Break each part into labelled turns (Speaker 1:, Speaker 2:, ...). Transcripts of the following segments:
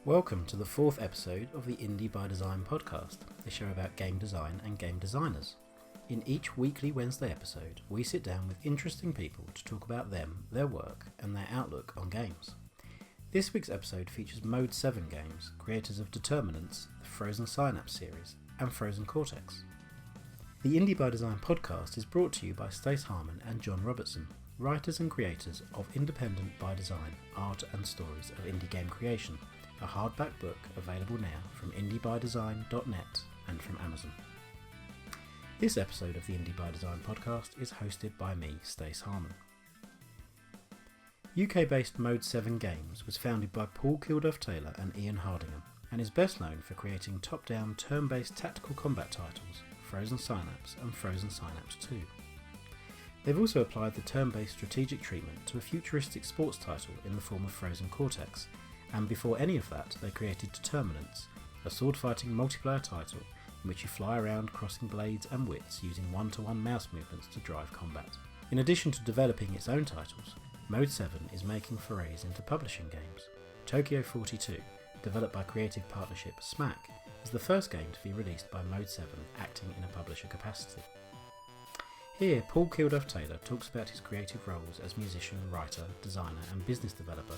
Speaker 1: Welcome to the fourth episode of the Indie by Design podcast, the show about game design and game designers. In each weekly Wednesday episode, we sit down with interesting people to talk about them, their work, and their outlook on games. This week's episode features Mode 7 Games, creators of Determinance, the Frozen Synapse series, and Frozen Cortex. The Indie by Design podcast is brought to you by Stace Harmon and John Robertson, writers and creators of Independent by Design, Art and Stories of Indie Game Creation, a hardback book available now from indiebydesign.net and from Amazon. This episode of the Indie by Design podcast is hosted by me, Stace Harmon. UK-based Mode 7 Games was founded by Paul Kilduff-Taylor and Ian Hardingham, and is best known for creating top-down turn-based tactical combat titles, Frozen Synapse and Frozen Synapse 2. They've also applied the turn-based strategic treatment to a futuristic sports title in the form of Frozen Cortex, and before any of that they created Determinance, a sword-fighting multiplayer title in which you fly around crossing blades and wits using one-to-one mouse movements to drive combat. In addition to developing its own titles, Mode 7 is making forays into publishing games. Tokyo 42, developed by creative partnership Smac, is the first game to be released by Mode 7 acting in a publisher capacity. Here, Paul Kilduff-Taylor talks about his creative roles as musician, writer, designer and business developer,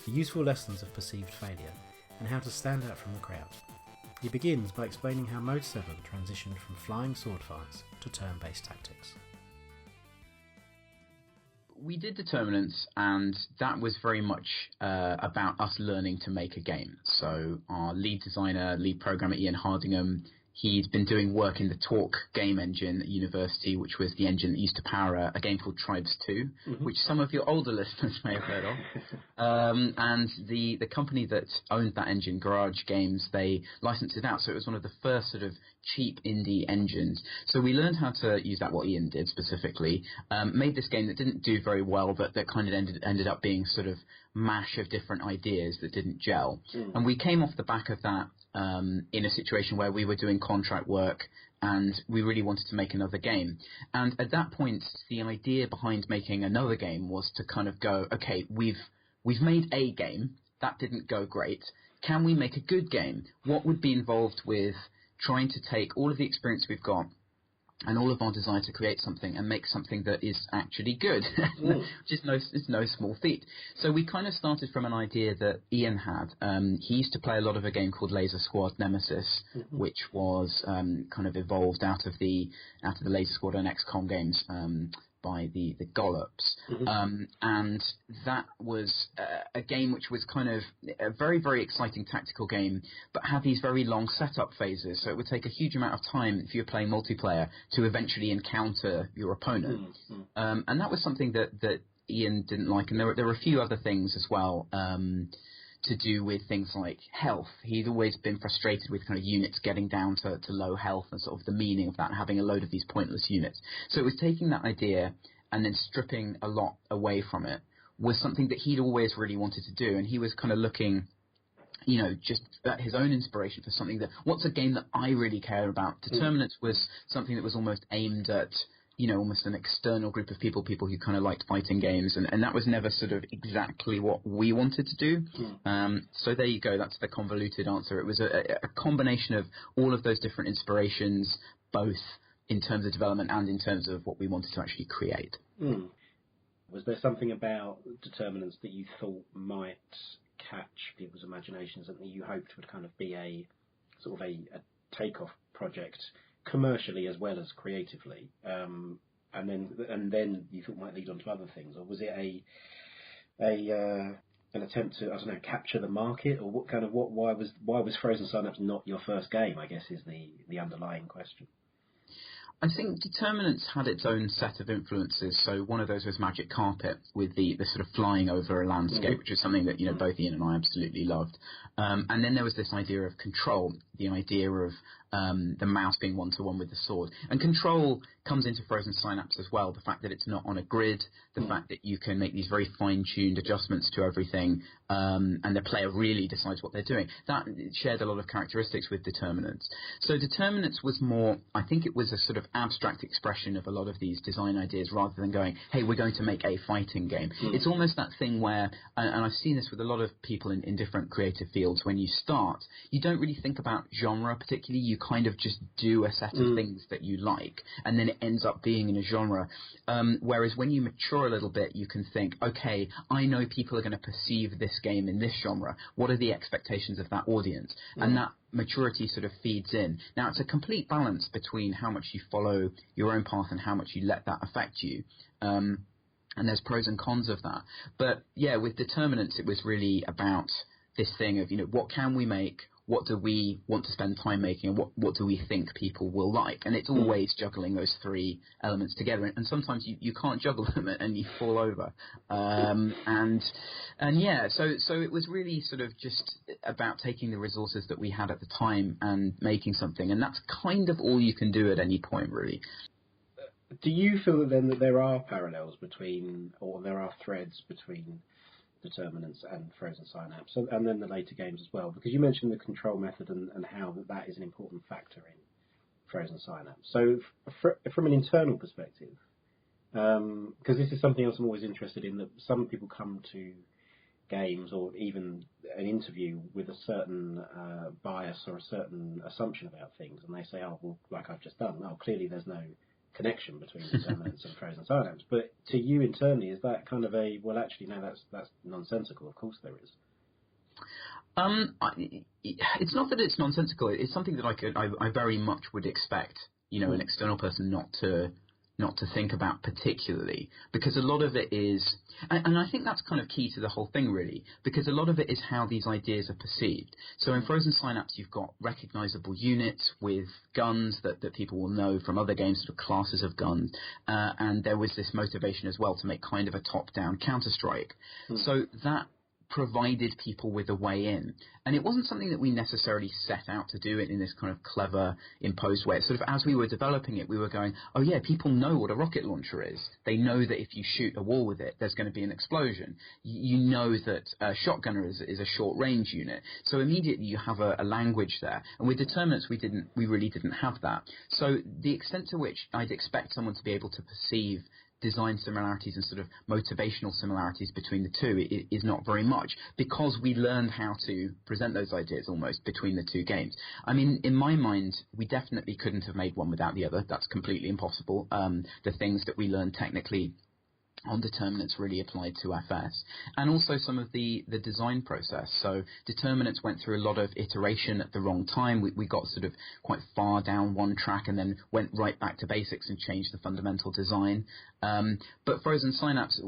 Speaker 1: the useful lessons of perceived failure, and how to stand out from the crowd. He begins by explaining how Mode 7 transitioned from flying sword fights to turn-based tactics.
Speaker 2: We did Determinance, and that was very much about us learning to make a game. So our lead designer, lead programmer Ian Hardingham, he'd been doing work in the Talk game engine at university, which was the engine that used to power a game called Tribes 2, which some of your older listeners may have heard of. And the company that owned that engine, Garage Games, they licensed it out. So it was one of the first sort of cheap indie engines. So we learned how to use that, what Ian did specifically, made this game that didn't do very well, but that kind of ended up being sort of mash of different ideas that didn't gel. And we came off the back of that in a situation where we were doing contract work and we really wanted to make another game. And at that point, the idea behind making another game was to kind of go, okay, we've made a game, that didn't go great. Can we make a good game? What would be involved with trying to take all of the experience we've got and all of our desire to create something and make something that is actually good, which is no small feat. So we kind of started from an idea that Ian had. He used to play a lot of a game called Laser Squad Nemesis, which was kind of evolved out of the Laser Squad and XCOM games by the Gollops. And that was a game which was kind of a very, very exciting tactical game, but had these very long setup phases. So it would take a huge amount of time if you're playing multiplayer to eventually encounter your opponent. And that was something that Ian didn't like. And there were a few other things as well to do with things like health. He'd always been frustrated with kind of units getting down to low health and sort of the meaning of that, and having a load of these pointless units. So it was taking that idea and then stripping a lot away from it was something that he'd always really wanted to do. And he was kind of looking, you know, just at his own inspiration for something that, what's a game that I really care about? Determinants was something that was almost aimed at, you know, almost an external group of people who kind of liked fighting games, and that was never sort of exactly what we wanted to do. So there you go, that's the convoluted answer. It was a combination of all of those different inspirations, both in terms of development and in terms of what we wanted to actually create.
Speaker 3: Was there something about Determinants that you thought might catch people's imaginations, something you hoped would kind of be a sort of a take-off project, commercially as well as creatively, and then you thought might lead on to other things, or was it an attempt to, I don't know, capture the market, or why was Frozen Synapse not your first game, I guess, is the underlying question.
Speaker 2: I think Determinance had its own set of influences. So one of those was Magic Carpet, with the sort of flying over a landscape, which is something that, you know, both Ian and I absolutely loved. And then there was this idea of control, the idea of the mouse being one-to-one with the sword. And control comes into Frozen Synapse as well, the fact that it's not on a grid, the fact that you can make these very fine-tuned adjustments to everything, and the player really decides what they're doing. That shared a lot of characteristics with Determinance. So Determinance was more, I think it was a sort of abstract expression of a lot of these design ideas rather than going, hey, we're going to make a fighting game. It's almost that thing where, and I've seen this with a lot of people in different creative fields, when you start, you don't really think about genre particularly, you kind of just do a set of things that you like, and then it ends up being in a genre. Whereas when you mature a little bit, you can think, okay, I know people are going to perceive this game in this genre. What are the expectations of that audience? And that maturity sort of feeds in. Now, it's a complete balance between how much you follow your own path and how much you let that affect you. And there's pros and cons of that. But yeah, with Determinants, it was really about this thing of, what can we make? What do we want to spend time making, and what do we think people will like? And it's always juggling those three elements together. And sometimes you can't juggle them and you fall over. And yeah, so it was really sort of just about taking the resources that we had at the time and making something. And that's kind of all you can do at any point, really.
Speaker 3: Do you feel then that there are parallels between, or there are threads between Determinants and Frozen Synapse, and then the later games as well? Because you mentioned the control method and how that is an important factor in Frozen Synapse. So from an internal perspective, because this is something else I'm always interested in, that some people come to games or even an interview with a certain bias or a certain assumption about things, and they say, oh, well, like I've just done, clearly there's no connection between Determinants and Frozen Synapse. But to you internally, is that kind of a, well, actually, no, that's nonsensical? Of course there is.
Speaker 2: It's not that it's nonsensical. It's something that I very much would expect, an external person not to think about particularly, because a lot of it is, and I think that's kind of key to the whole thing, really, because a lot of it is how these ideas are perceived. So in Frozen Synapse, you've got recognizable units with guns that people will know from other games, sort of classes of guns, and there was this motivation as well to make kind of a top-down Counter-Strike. So that provided people with a way in. And it wasn't something that we necessarily set out to do it in this kind of clever, imposed way. Sort of as we were developing it, we were going, oh yeah, people know what a rocket launcher is. They know that if you shoot a wall with it, there's going to be an explosion. You know that a shotgunner is a short-range unit. So immediately you have a language there. And with Determinants, we really didn't have that. So the extent to which I'd expect someone to be able to perceive design similarities and sort of motivational similarities between the two is not very much, because we learned how to present those ideas almost between the two games. I mean, in my mind, we definitely couldn't have made one without the other. That's completely impossible. The things that we learned technically on Determinants really applied to FS, and also some of the design process. So Determinants went through a lot of iteration at the wrong time. We got sort of quite far down one track and then went right back to basics and changed the fundamental design. But Frozen Synapse,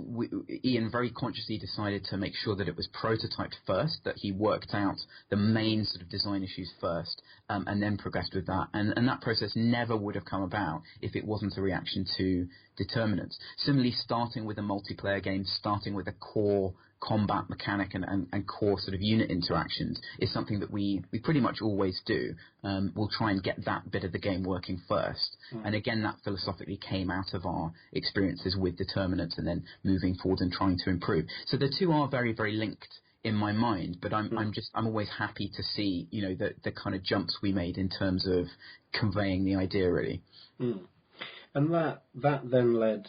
Speaker 2: Ian very consciously decided to make sure that it was prototyped first, that he worked out the main sort of design issues first, and then progressed with that. And that process never would have come about if it wasn't a reaction to Determinants. Similarly, starting with a multiplayer game, starting with a core combat mechanic and core sort of unit interactions is something that we pretty much always do. We'll try and get that bit of the game working first. And again, that philosophically came out of our experiences with Determinants and then moving forward and trying to improve. So the two are very, very linked in my mind, but I'm always happy to see, the kind of jumps we made in terms of conveying the idea, really.
Speaker 3: And that then led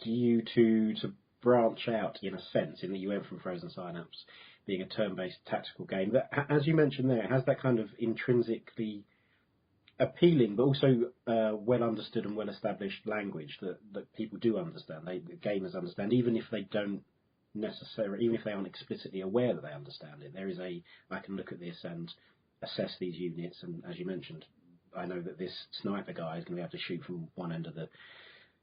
Speaker 3: you to branch out, in a sense, in that you went from Frozen Synapse being a turn-based tactical game that, as you mentioned there, has that kind of intrinsically appealing but also well understood and well established language that people do understand, gamers understand, even if they aren't explicitly aware that they understand it. There is I can look at this and assess these units, and as you mentioned, I know that this sniper guy is going to be able to shoot from one end of the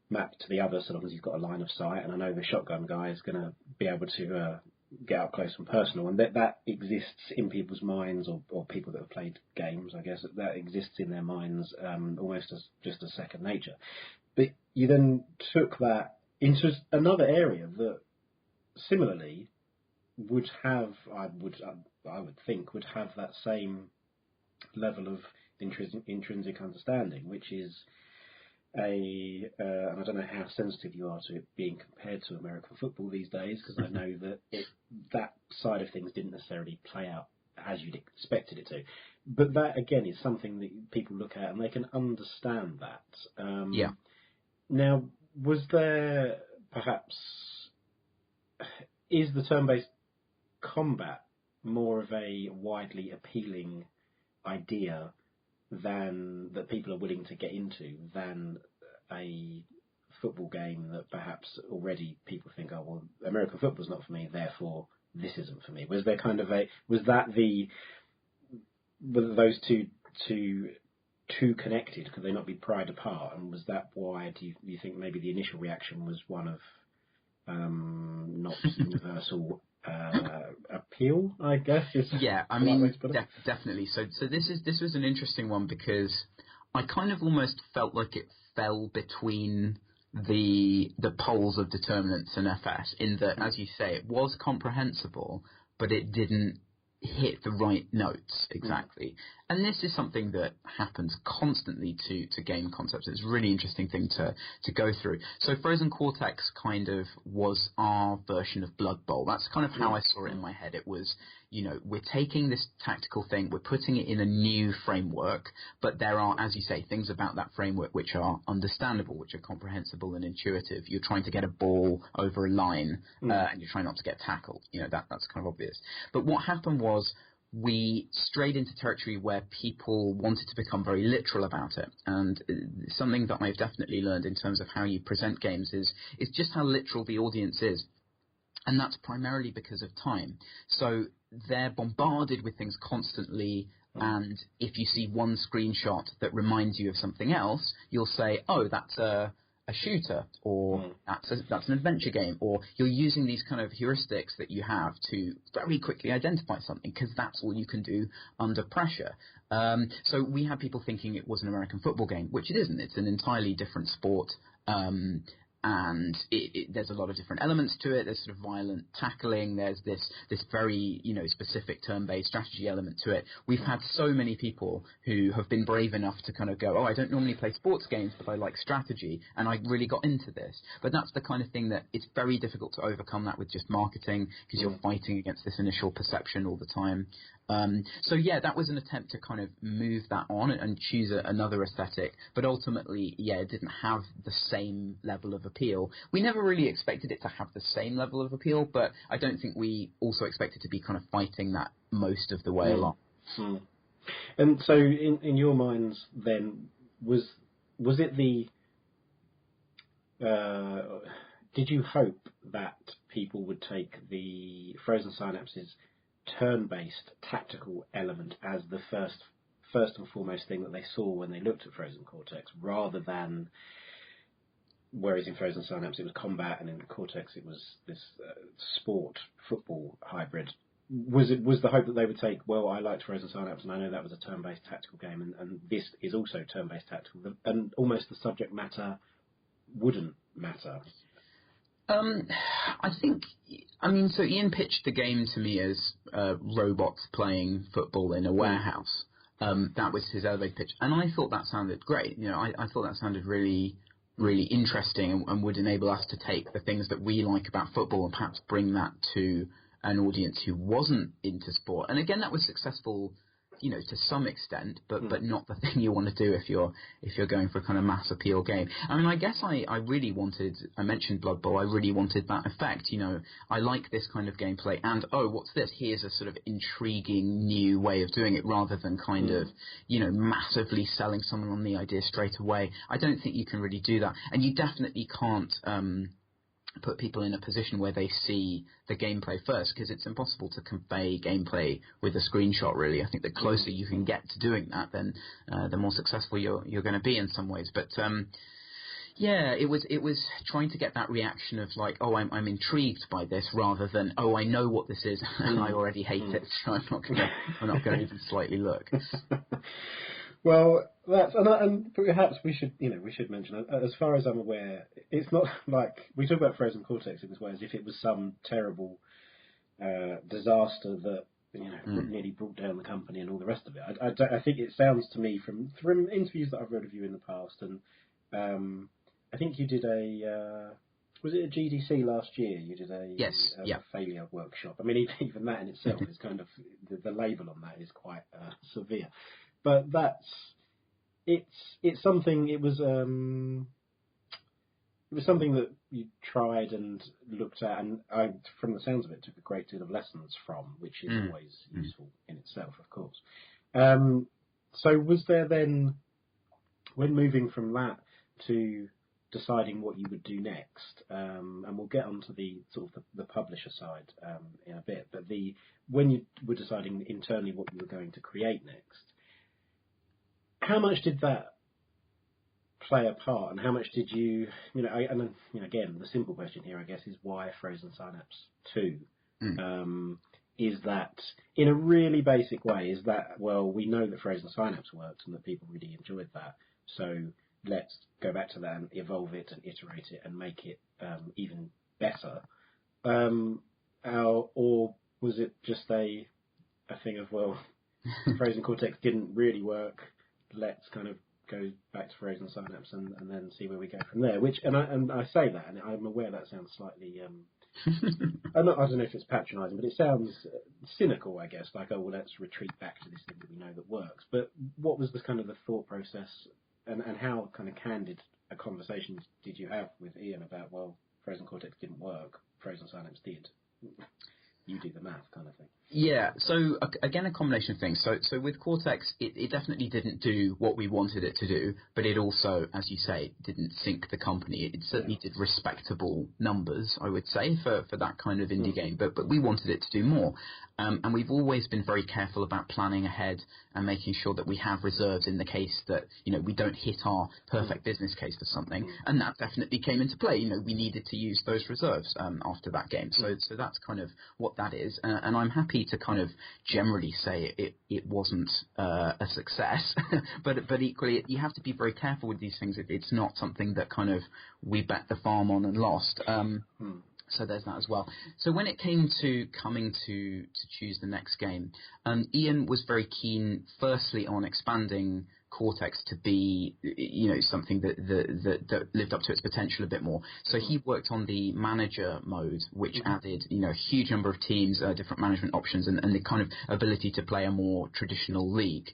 Speaker 3: map to the other so long as he's got a line of sight, and I know the shotgun guy is going to be able to get up close and personal, and that exists in people's minds, or people that have played games, I guess, that exists in their minds almost as just a second nature. But you then took that into another area that similarly would have, I would think, would have that same level of intrinsic understanding, which is and I don't know how sensitive you are to it being compared to American football these days, because I know that that side of things didn't necessarily play out as you'd expected it to. But that, again, is something that people look at and they can understand that.
Speaker 2: Yeah.
Speaker 3: Now, was there perhaps... Is the turn-based combat more of a widely appealing idea that people are willing to get into than a football game that perhaps already people think, oh, well, American football's not for me, therefore this isn't for me? Was there kind of were those two connected? Could they not be pried apart? And was that why do you think maybe the initial reaction was one of not universal appeal, I guess?
Speaker 2: Yeah, I mean, definitely. So this was an interesting one, because I kind of almost felt like it fell between the poles of Determinance and FS, in that, as you say, it was comprehensible, but it didn't hit the right notes exactly. And this is something that happens constantly to game concepts. It's a really interesting thing to go through. So Frozen Cortex kind of was our version of Blood Bowl. That's kind of how I saw it in my head. It was, we're taking this tactical thing, we're putting it in a new framework, but there are, as you say, things about that framework which are understandable, which are comprehensible and intuitive. You're trying to get a ball over a line, and you're trying not to get tackled. That's kind of obvious. But what happened was, we strayed into territory where people wanted to become very literal about it. And something that I've definitely learned in terms of how you present games is just how literal the audience is. And that's primarily because of time. So they're bombarded with things constantly, and if you see one screenshot that reminds you of something else, you'll say, oh, that's a shooter, or that's an adventure game, or you're using these kind of heuristics that you have to very quickly identify something, because that's all you can do under pressure. So we had people thinking it was an American football game, which it isn't. It's an entirely different sport. And there's a lot of different elements to it. There's sort of violent tackling. There's this very specific turn-based strategy element to it. We've had so many people who have been brave enough to kind of go, oh, I don't normally play sports games, but I like strategy, and I really got into this. But that's the kind of thing that it's very difficult to overcome that with just marketing, because you're fighting against this initial perception all the time. So yeah, that was an attempt to kind of move that on and choose another aesthetic, but ultimately, it didn't have the same level of appeal. We never really expected it to have the same level of appeal, but I don't think we also expected to be kind of fighting that most of the way along.
Speaker 3: And so, in your minds, then, was it the? Did you hope that people would take the Frozen Synapse's turn-based tactical element as the first and foremost thing that they saw when they looked at Frozen Cortex, rather than, whereas in Frozen Synapse it was combat, and in Cortex it was this sport football hybrid? Was the hope that they would take, well, I liked Frozen Synapse and I know that was a turn-based tactical game, and this is also turn-based tactical, and almost the subject matter wouldn't matter?
Speaker 2: So Ian pitched the game to me as robots playing football in a warehouse. That was his elevator pitch, and I thought that sounded great. I thought that sounded really, really interesting, and would enable us to take the things that we like about football and perhaps bring that to an audience who wasn't into sport. And again, that was successful, to some extent, but not the thing you want to do if you're going for a kind of mass appeal game. I mean, I guess I really wanted, I mentioned Blood Bowl, I really wanted that effect. I like this kind of gameplay, and oh, what's this? Here's a sort of intriguing new way of doing it, rather than kind of, massively selling someone on the idea straight away. I don't think you can really do that, and you definitely can't put people in a position where they see the gameplay first, because it's impossible to convey gameplay with a screenshot, really. I think the closer you can get to doing that, then the more successful you're going to be in some ways. But it was trying to get that reaction of like, oh, I'm intrigued by this, rather than, oh, I know what this is and I already hate it, so I'm not going to even slightly look.
Speaker 3: Well, and perhaps we should mention, as far as I'm aware, it's not like we talk about Frozen Cortex in this way as if it was some terrible disaster that nearly brought down the company and all the rest of it. I think it sounds to me from interviews that I've read of you in the past, and I think you did was it a GDC last year? You did a failure workshop. I mean, even that in itself is kind of the label on that is quite severe, but it's something. It was something that you tried and looked at, and I, from the sounds of it, took a great deal of lessons from, which is always useful in itself, of course. So was there then, when moving from that to deciding what you would do next, and we'll get onto the sort of the publisher side in a bit, but when you were deciding internally what you were going to create next, how much did that play a part, and how much did you again, the simple question here, I guess, is why Frozen Synapse 2? Is that, in a really basic way, is that, well, we know that Frozen Synapse worked and that people really enjoyed that, so let's go back to that and evolve it and iterate it and make it even better? Or was it just a thing of, well, Frozen Cortex didn't really work, let's kind of go back to Frozen Synapse and then see where we go from there? Which, and I say that, and I'm aware that sounds slightly, I don't know if it's patronising, but it sounds cynical, I guess, like, oh, well, let's retreat back to this thing that we know that works. But what was the kind of the thought process, and how kind of candid a conversation did you have with Ian about, well, Frozen Cortex didn't work, Frozen Synapse did? You do the math kind of thing.
Speaker 2: Yeah, so again, a combination of things. So with Cortex, it definitely didn't do what we wanted it to do, but it also, as you say, didn't sink the company. It certainly did respectable numbers, I would say, for that kind of indie game, but we wanted it to do more. And we've always been very careful about planning ahead and making sure that we have reserves in the case that, we don't hit our perfect business case for something. And that definitely came into play. We needed to use those reserves after that game. So that's kind of what that is. And I'm happy to kind of generally say it wasn't a success, but equally you have to be very careful with these things. It's not something that kind of we bet the farm on and lost. So there's that as well. So when it came to coming to choose the next game, Ian was very keen, firstly, on expanding Cortex to be, something that lived up to its potential a bit more. So he worked on the manager mode, which added, a huge number of teams, different management options, and the kind of ability to play a more traditional league.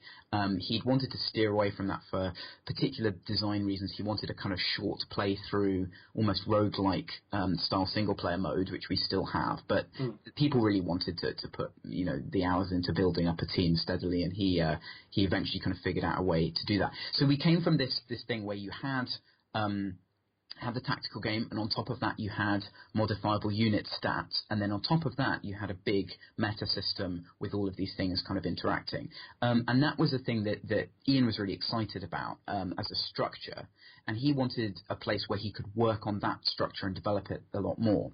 Speaker 2: He'd wanted to steer away from that for particular design reasons. He wanted a kind of short play-through, almost roguelike style single-player mode, which we still have. But people really wanted to put, the hours into building up a team steadily, and he eventually kind of figured out a way to do that. So we came from this thing where you had the tactical game, and on top of that you had modifiable unit stats, and then on top of that you had a big meta system with all of these things kind of interacting. And that was a thing that Ian was really excited about as a structure, and he wanted a place where he could work on that structure and develop it a lot more.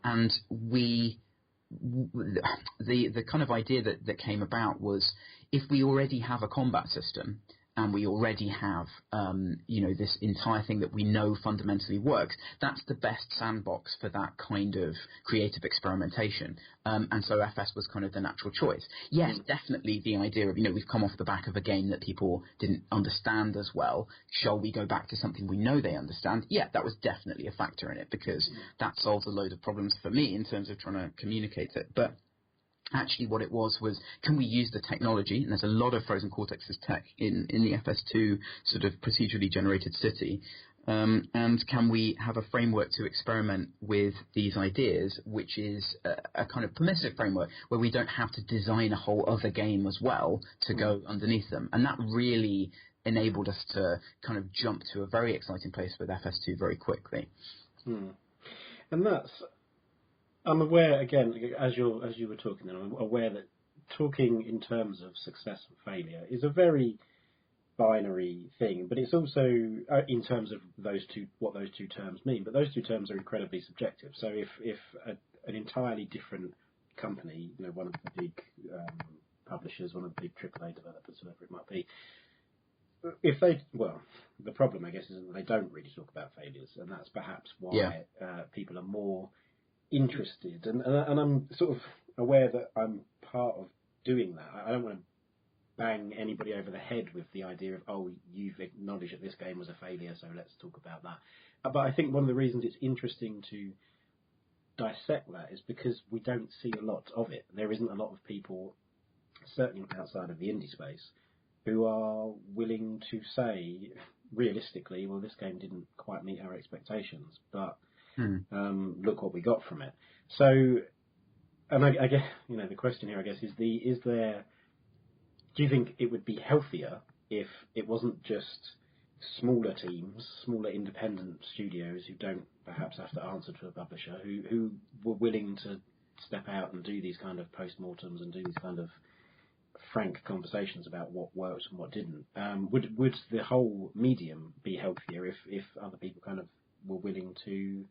Speaker 2: And the kind of idea that came about was, if we already have a combat system and we already have this entire thing that we know fundamentally works, that's the best sandbox for that kind of creative experimentation. And so FS was kind of the natural choice. Yes, definitely the idea of, we've come off the back of a game that people didn't understand as well. Shall we go back to something we know they understand? Yeah, that was definitely a factor in it, because that solves a load of problems for me in terms of trying to communicate it. But actually what it was, can we use the technology, and there's a lot of Frozen Cortex's tech in the FS2 sort of procedurally generated city, and can we have a framework to experiment with these ideas, which is a kind of permissive framework where we don't have to design a whole other game as well to go underneath them. And that really enabled us to kind of jump to a very exciting place with FS2 very quickly.
Speaker 3: And that's, I'm aware, again, as you were talking, I'm aware that talking in terms of success and failure is a very binary thing, but it's also in terms of what those two terms mean. But those two terms are incredibly subjective. So if an entirely different company, one of the big publishers, one of the big AAA developers, whoever it might be, the problem, I guess, is that they don't really talk about failures, and that's perhaps why people are more interested. And I'm sort of aware that I'm part of doing that. I don't want to bang anybody over the head with the idea of, oh, you've acknowledged that this game was a failure, so let's talk about that. But I think one of the reasons it's interesting to dissect that is because we don't see a lot of it. There isn't a lot of people, certainly outside of the indie space, who are willing to say realistically, well, this game didn't quite meet our expectations, but look what we got from it. So, and I guess, the question here, I guess, is there, do you think it would be healthier if it wasn't just smaller teams, smaller independent studios who don't perhaps have to answer to a publisher, who were willing to step out and do these kind of postmortems and do these kind of frank conversations about what worked and what didn't? Would the whole medium be healthier if other people kind of were willing to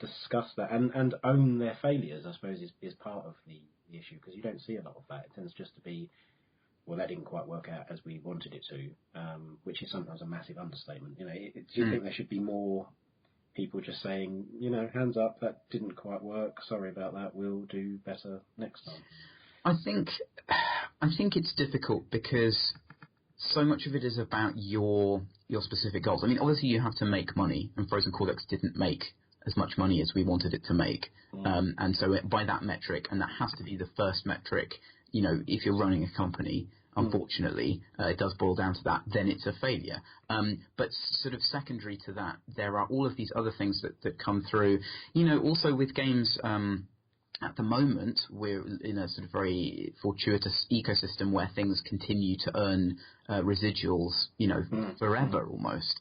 Speaker 3: discuss that and own their failures? I suppose is part of the issue, because you don't see a lot of that. It tends just to be, well, that didn't quite work out as we wanted it to, which is sometimes a massive understatement. Do you think there should be more people just saying, hands up, that didn't quite work, sorry about that, we'll do better next time?
Speaker 2: I think it's difficult because so much of it is about your specific goals. I mean, obviously you have to make money, and Frozen Cortex didn't make as much money as we wanted it to make. And so by that metric, and that has to be the first metric, if you're running a company, unfortunately, it does boil down to that, then it's a failure. But sort of secondary to that, there are all of these other things that come through. Also with games, at the moment, we're in a sort of very fortuitous ecosystem where things continue to earn residuals, forever almost.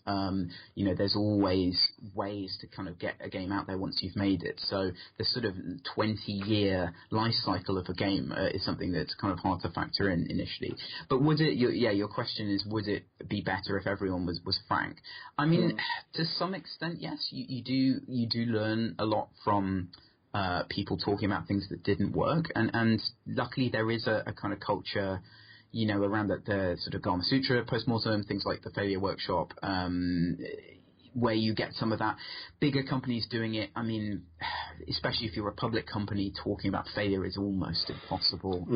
Speaker 2: There's always ways to kind of get a game out there once you've made it. So the sort of 20-year life cycle of a game is something that's kind of hard to factor in initially. But would it? Your question is, would it be better if everyone was frank? I mean, to some extent, yes. You do learn a lot from people talking about things that didn't work, and luckily there is a kind of culture, around the sort of Gama Sutra postmortem, things like the Failure Workshop, where you get some of that. Bigger companies doing it, I mean, especially if you're a public company, talking about failure is almost impossible.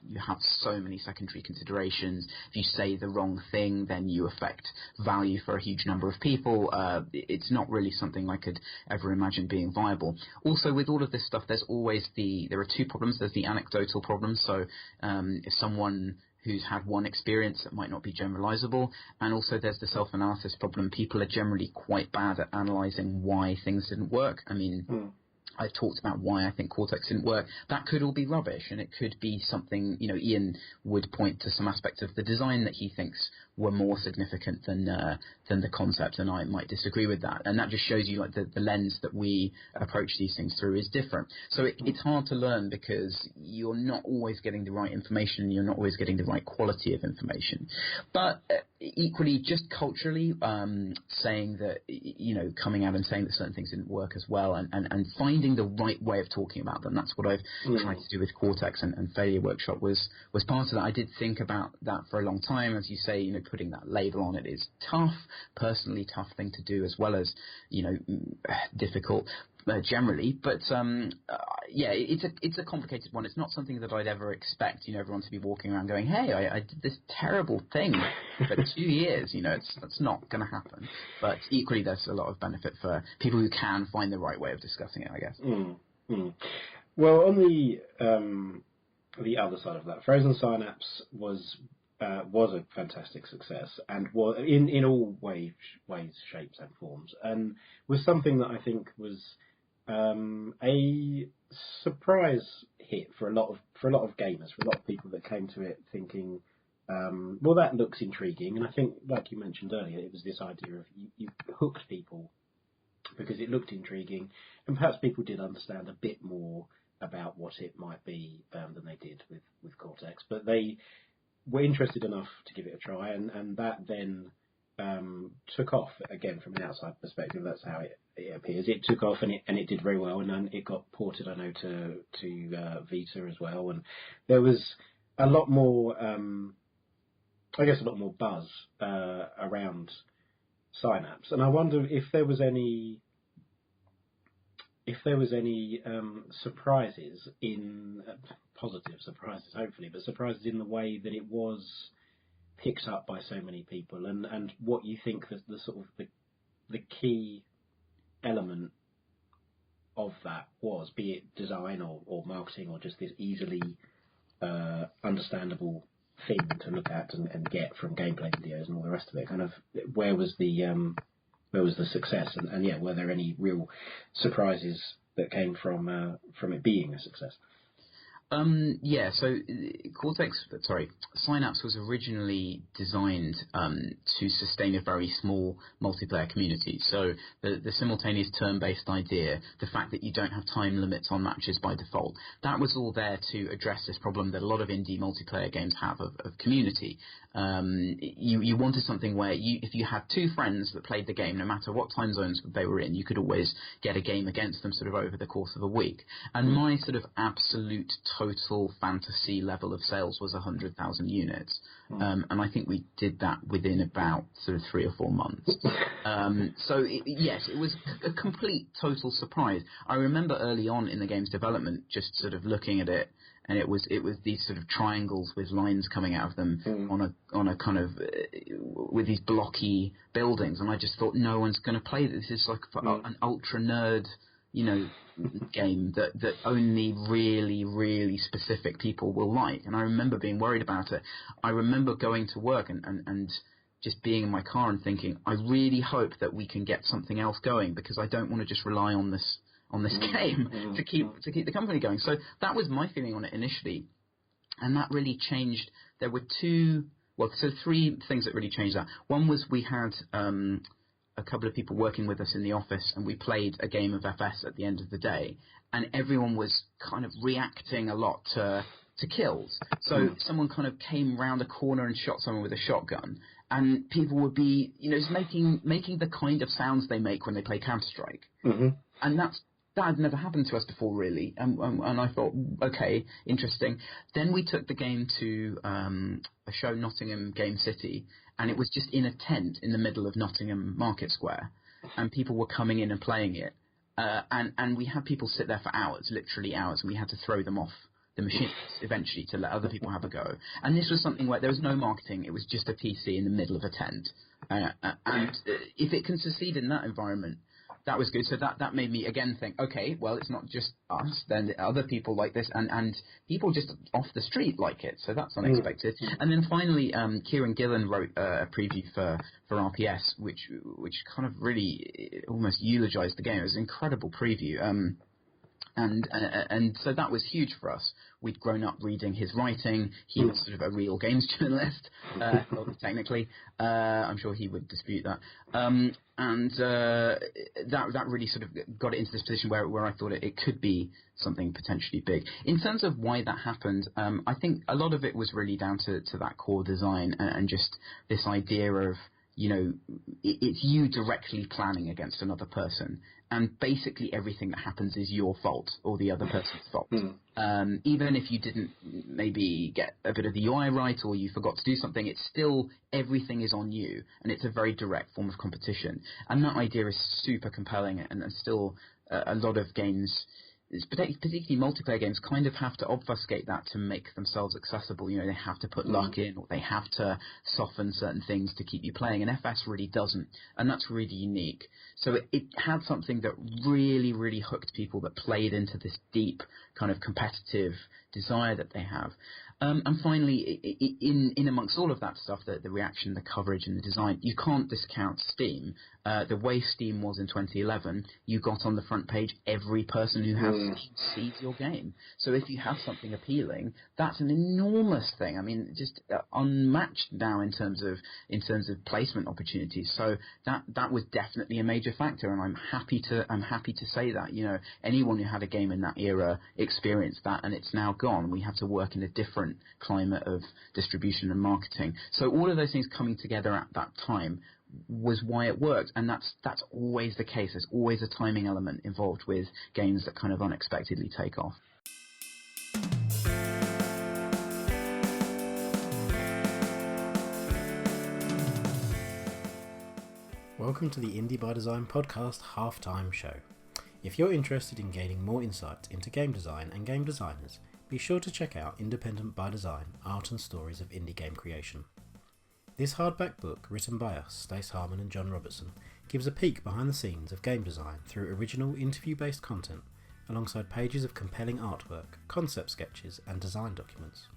Speaker 2: You have so many secondary considerations. If you say the wrong thing, then you affect value for a huge number of people. It's not really something I could ever imagine being viable. Also, with all of this stuff, there are two problems. There's the anecdotal problem. So if someone who's had one experience, that might not be generalizable. And also there's the self-analysis problem. People are generally quite bad at analyzing why things didn't work. I mean, I talked about why I think Cortex didn't work. That could all be rubbish, and it could be something, Ian would point to some aspects of the design that he thinks were more significant than the concept, and I might disagree with that. And that just shows you like the lens that we approach these things through is different. So it's hard to learn because you're not always getting the right information, you're not always getting the right quality of information. But equally, just culturally, saying that, coming out and saying that certain things didn't work as well, and finding the right way of talking about them. That's what I've tried to do with Cortex, and Failure Workshop was part of that. I did think about that for a long time. As you say, putting that label on it is tough, personally tough thing to do, as well as, difficult generally. But it's a complicated one. It's not something that I'd ever expect, everyone to be walking around going, hey, I did this terrible thing for 2 years. That's not going to happen. But equally, there's a lot of benefit for people who can find the right way of discussing it, I guess.
Speaker 3: Well, on the other side of that, Frozen Synapse was a fantastic success, and was in all ways, shapes, and forms, and was something that I think was a surprise hit for a lot of gamers, for a lot of people that came to it thinking, well, that looks intriguing. And I think, like you mentioned earlier, it was this idea of you hooked people because it looked intriguing, and perhaps people did understand a bit more about what it might be than they did with Cortex, but they were interested enough to give it a try, and that then took off. Again, from an outside perspective, that's how it appears. It took off, and it did very well, and then it got ported, I know, to Vita as well, and there was a lot more, I guess, a lot more buzz around Synapse, and I wonder if there was any if there was any surprises in positive surprises, hopefully, but surprises in the way that it was picked up by so many people, and what you think the sort of the key element of that was, be it design or marketing or just this easily understandable thing to look at and get from gameplay videos and all the rest of it. Kind of where was the success, and yeah, were there any real surprises that came from it being a success?
Speaker 2: So Synapse was originally designed to sustain a very small multiplayer community. So the simultaneous turn-based idea, the fact that you don't have time limits on matches by default, that was all there to address this problem that a lot of indie multiplayer games have of community. You wanted something where if you had two friends that played the game, no matter what time zones they were in, you could always get a game against them sort of over the course of a week. And my sort of absolute total fantasy level of sales was 100,000 units. And I think we did that within about sort of 3 or 4 months. Yes, it was a complete total surprise. I remember early on in the game's development just sort of looking at it, and it was these sort of triangles with lines coming out of them on a kind of with these blocky buildings, and I just thought, no one's going to play this. This is like an ultra nerd, game that only really, really specific people will like. And I remember being worried about it. I remember going to work and just being in my car and thinking, I really hope that we can get something else going, because I don't want to just rely on this game to keep the company going. So that was my feeling on it initially, and that really changed. There were three things that really changed that. One was we had a couple of people working with us in the office, and we played a game of FS at the end of the day, and everyone was kind of reacting a lot to kills. So someone kind of came round a corner and shot someone with a shotgun, and people would be, making the kind of sounds they make when they play Counter-Strike. And that had never happened to us before, really. And I thought, okay, interesting. Then we took the game to a show, Nottingham Game City, and it was just in a tent in the middle of Nottingham Market Square, and people were coming in and playing it. And we had people sit there for hours, literally hours, and we had to throw them off the machines eventually to let other people have a go. And this was something where there was no marketing. It was just a PC in the middle of a tent. And if it can succeed in that environment, that was good. So that made me again think, okay, well, it's not just us, then other people like this, and people just off the street like it. So that's unexpected. And then finally, Kieran Gillen wrote a preview for RPS, which kind of really almost eulogized the game. It was an incredible preview. And so that was huge for us. We'd grown up reading his writing. He was sort of a real games journalist, technically. I'm sure he would dispute that. And that really sort of got it into this position where I thought it could be something potentially big. In terms of why that happened, I think a lot of it was really down to that core design and just this idea of, it's you directly planning against another person, and basically everything that happens is your fault or the other person's fault. Even if you didn't maybe get a bit of the UI right or you forgot to do something, it's still, everything is on you, and it's a very direct form of competition. And that idea is super compelling, and still a lot of games, particularly multiplayer games, kind of have to obfuscate that to make themselves accessible. They have to put luck in, or they have to soften certain things to keep you playing, and FS really doesn't, and that's really unique. So it had something that really, really hooked people, that played into this deep kind of competitive desire that they have. And finally, in amongst all of that stuff, the reaction, the coverage, and the design, you can't discount Steam. The way Steam was in 2011, you got on the front page, every person who has Steam sees your game. So if you have something appealing, that's an enormous thing. I mean, just unmatched now in terms of placement opportunities. So that was definitely a major factor, and I'm happy to say that. Anyone who had a game in that era experienced that, and it's now gone. We have to work in a different climate of distribution and marketing. So all of those things coming together at that time was why it worked, and that's always the case. There's always a timing element involved with games that kind of unexpectedly take off.
Speaker 1: Welcome to the Indie by Design podcast halftime show. If you're interested in gaining more insight into game design and game designers, be sure to check out Independent by Design, Art and Stories of Indie Game Creation. This hardback book, written by us, Stace Harmon and John Robertson, gives a peek behind the scenes of game design through original interview-based content, alongside pages of compelling artwork, concept sketches and design documents.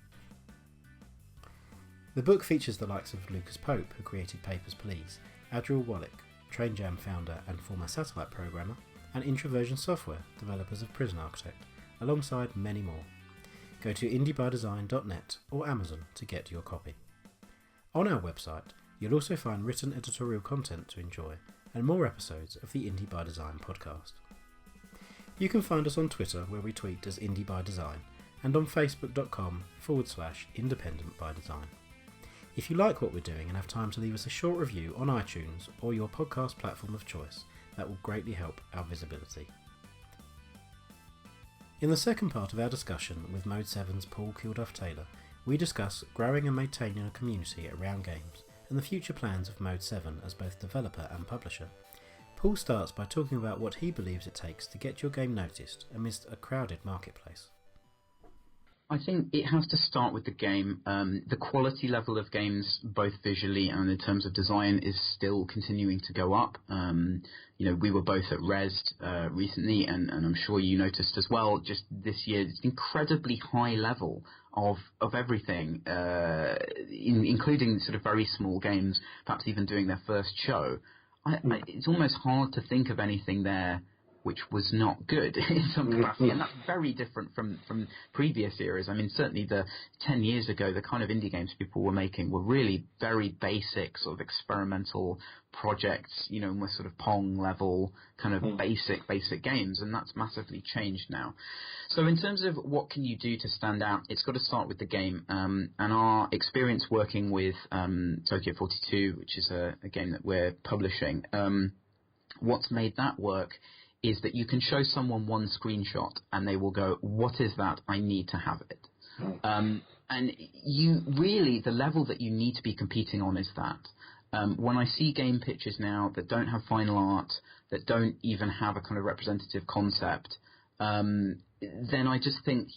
Speaker 1: The book features the likes of Lucas Pope, who created Papers, Please, Adriel Wallach, Train Jam founder and former satellite programmer, and Introversion Software, developers of Prison Architect, alongside many more. Go to indiebydesign.net or Amazon to get your copy. On our website, you'll also find written editorial content to enjoy and more episodes of the Indie by Design podcast. You can find us on Twitter, where we tweet as Indie by Design, and on facebook.com/independent by design. If you like what we're doing and have time to leave us a short review on iTunes or your podcast platform of choice, that will greatly help our visibility. In the second part of our discussion with Mode 7's Paul Kilduff-Taylor, we discuss growing and maintaining a community around games and the future plans of Mode 7 as both developer and publisher. Paul starts by talking about what he believes it takes to get your game noticed amidst a crowded marketplace.
Speaker 2: I think it has to start with the game. The quality level of games, both visually and in terms of design, is still continuing to go up. We were both at Rezzed recently, and I'm sure you noticed as well, just this year, it's incredibly high level of everything, including sort of very small games, perhaps even doing their first show. It's almost hard to think of anything there which was not good in some capacity, and that's very different from previous eras. I mean, certainly 10 years ago, the kind of indie games people were making were really very basic, sort of experimental projects, with sort of Pong level kind of basic games, and that's massively changed now. So in terms of what can you do to stand out, it's got to start with the game, and our experience working with Tokyo 42, which is a game that we're publishing, what's made that work is that you can show someone one screenshot and they will go, what is that? I need to have it. And you really, the level that you need to be competing on is that. When I see game pitches now that don't have final art, that don't even have a kind of representative concept, then I just think,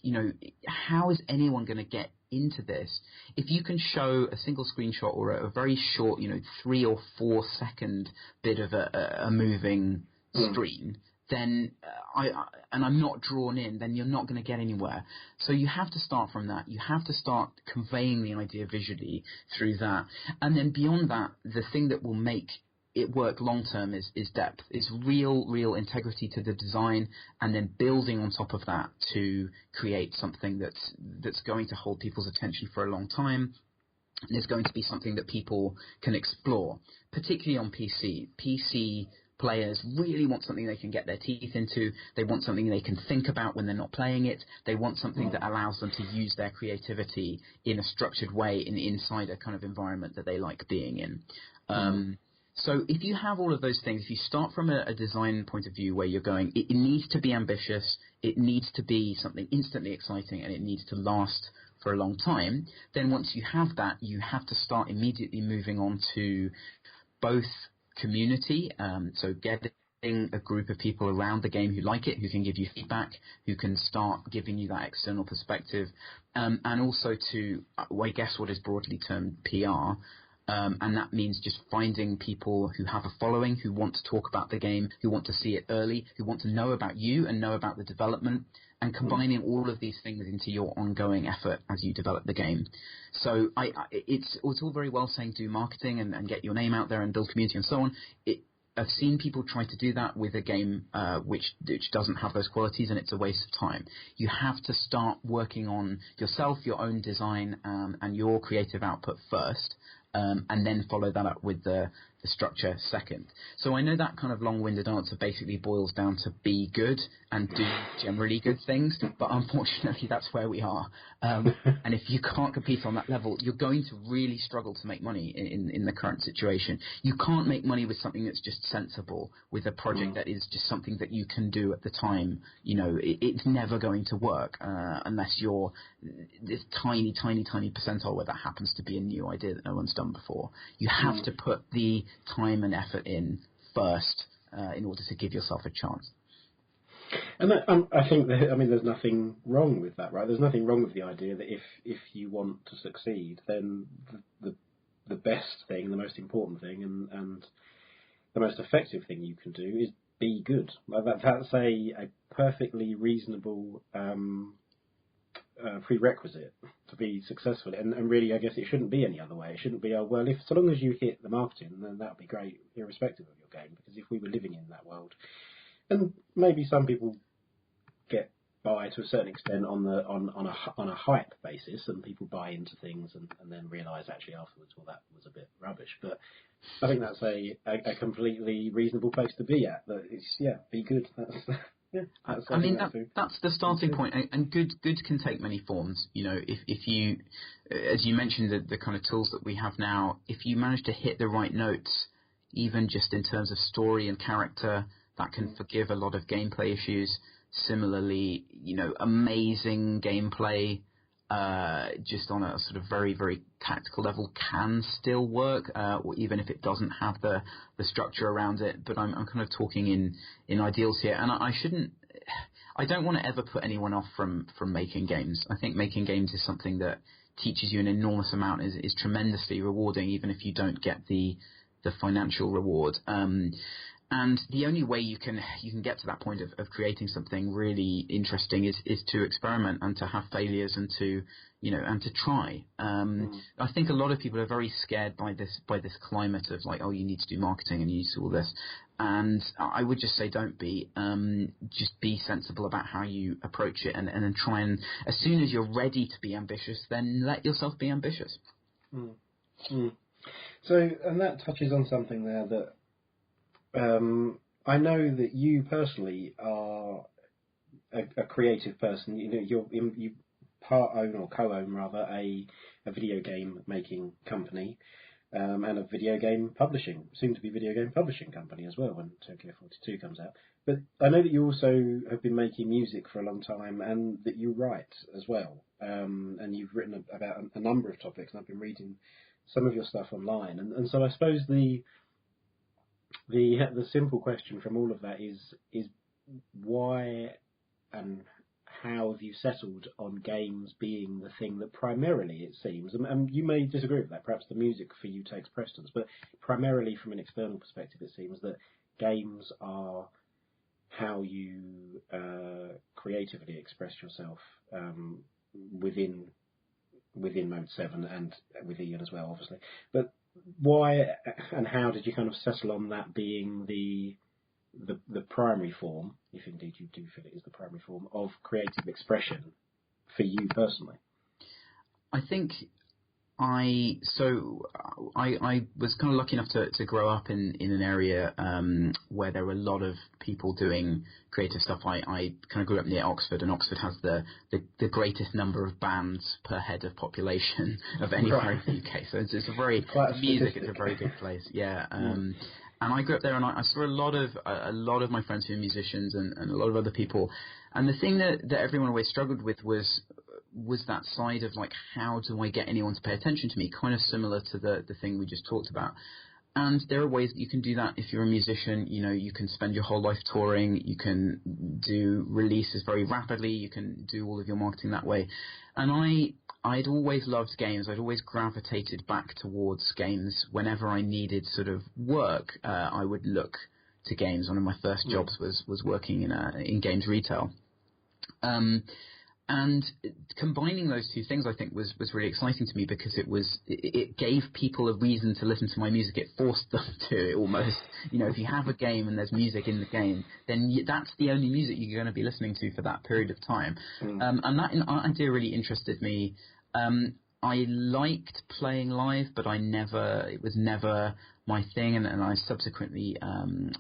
Speaker 2: how is anyone going to get into this? If you can show a single screenshot or a very short, 3 or 4 second bit of a moving screen, then I'm not drawn in, then you're not going to get anywhere. So you have to start from that. You have to start conveying the idea visually through that. And then beyond that, the thing that will make it work long term is depth. It's real integrity to the design, and then building on top of that to create something that's going to hold people's attention for a long time. And is going to be something that people can explore, particularly on PC. PC players really want something they can get their teeth into. They want something they can think about when they're not playing it. They want something that allows them to use their creativity in a structured way inside a kind of environment that they like being in. So if you have all of those things, if you start from a design point of view where you're going, it needs to be ambitious, it needs to be something instantly exciting, and it needs to last for a long time, then once you have that, you have to start immediately moving on to both community, so getting a group of people around the game who like it, who can give you feedback, who can start giving you that external perspective, and also to, I guess, what is broadly termed PR, and that means just finding people who have a following, who want to talk about the game, who want to see it early, who want to know about you and know about the development, and combining all of these things into your ongoing effort as you develop the game. So it's all very well saying do marketing and get your name out there and build community and so on. I've seen people try to do that with a game which doesn't have those qualities, and it's a waste of time. You have to start working on yourself, your own design, and your creative output first, and then follow that up with the structure second. So I know that kind of long-winded answer basically boils down to be good and do generally good things, but unfortunately that's where we are. And if you can't compete on that level, you're going to really struggle to make money in the current situation. You can't make money with something that's just sensible, with a project that is just something that you can do at the time. It's never going to work unless you're this tiny percentile where that happens to be a new idea that no one's done before. You have to put the time and effort in first in order to give yourself a chance.
Speaker 3: And I think that, I mean, there's nothing wrong with that, right? There's nothing wrong with the idea that if you want to succeed, then the best thing, the most important thing, and the most effective thing you can do is be good. Like that's a perfectly reasonable prerequisite to be successful. And really, I guess it shouldn't be any other way. It shouldn't be, oh, well, if so long as you hit the marketing, then that would be great, irrespective of your game. Because if we were living in that world, and maybe some people get by to a certain extent on a hype basis, and people buy into things and then realise actually afterwards, well, that was a bit rubbish. But I think that's a completely reasonable place to be at. That it's be good. That's
Speaker 2: I mean that's the starting point, and good can take many forms. You know, if you, as you mentioned, the kind of tools that we have now, if you manage to hit the right notes, even just in terms of story and character, that can forgive a lot of gameplay issues. Similarly, you know, amazing gameplay, just on a sort of very, very tactical level, can still work, or even if it doesn't have the structure around it. But I'm kind of talking in ideals here, and I don't want to ever put anyone off from making games. I think making games is something that teaches you an enormous amount, is tremendously rewarding, even if you don't get the financial reward. And the only way you can get to that point of creating something really interesting is to experiment and to have failures and to try. I think a lot of people are very scared by this climate of like, oh, you need to do marketing and you need to do all this. And I would just say don't be. Just be sensible about how you approach it, and then try and, as soon as you're ready to be ambitious, then let yourself be ambitious.
Speaker 3: Mm. Mm. So, and that touches on something there that I know that you personally are a creative person. You know, you part own or co-own rather a video game making company, and a video game publishing, soon to be video game publishing company as well when Tokyo 42 comes out. But I know that you also have been making music for a long time, and that you write as well. And you've written about a number of topics, and I've been reading some of your stuff online. And so I suppose the simple question from all of that is why and how have you settled on games being the thing that primarily, it seems, and you may disagree with that, perhaps the music for you takes precedence, but primarily from an external perspective it seems that games are how you creatively express yourself within Mode 7 and with Ian as well, obviously. But why and how did you kind of settle on that being the primary form, if indeed you do feel it is the primary form, of creative expression for you personally?
Speaker 2: I think I was kind of lucky enough to grow up in an area where there were a lot of people doing creative stuff. I kind of grew up near Oxford, and Oxford has the greatest number of bands per head of population of anywhere in the UK. So it's a very music. It's a very good place. Yeah. And I grew up there, and I saw a lot of my friends who are musicians and a lot of other people. And the thing that everyone always struggled with was that side of like, how do I get anyone to pay attention to me? Kind of similar to the thing we just talked about. And there are ways that you can do that if you're a musician. You know, you can spend your whole life touring. You can do releases very rapidly. You can do all of your marketing that way. And I'd always loved games. I'd always gravitated back towards games. Whenever I needed sort of work, I would look to games. One of my first jobs was working in games retail. And combining those two things, I think, was really exciting to me, because it gave people a reason to listen to my music. It forced them to, almost. You know, if you have a game and there's music in the game, then that's the only music you're going to be listening to for that period of time. And that idea really interested me. I liked playing live, but it was never my thing, and I subsequently